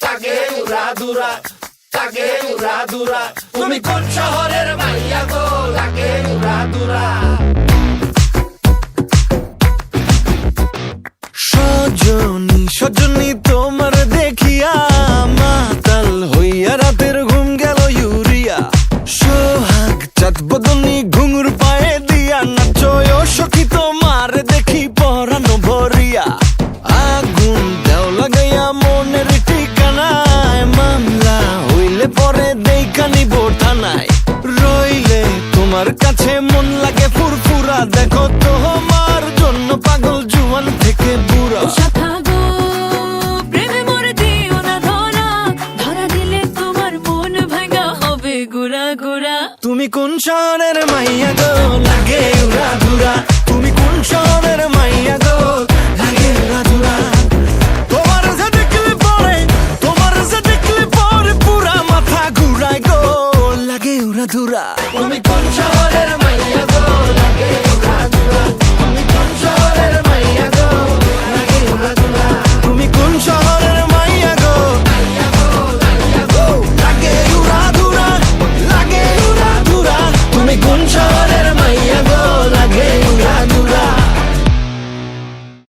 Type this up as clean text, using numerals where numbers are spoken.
তাকে উড়া দুরা, তাকে উড়া দুরা। তুমি কোন শহরের মাইয়া গো, লাগে উড়া দুরা। সজনী সজনী তোমার দেখিয়া মাতাল হইয়া রাতের ঘুম গেল ইউরিয়া। সোহাগ চাঁদ বদনী ঘুঙুর পায়ে দিয়া নাচয় সখী তোমার দেখি পরানো ভরিয়া। আগুন দেও লাগাইয়া মনের ঠিকানায়, মামলা হইলে পরে দেখা নিব থানায়। রইলে তোমার কাছে মন লাগে ফুরফুরা, দেখো তোমার জন্য পাগল জুয়ান থেকে বুড়া। তুমি কোন শহরের মাইয়া গো, লাগে উড়া ধুরা। তুমি কোন শহরের মাইয়া গো,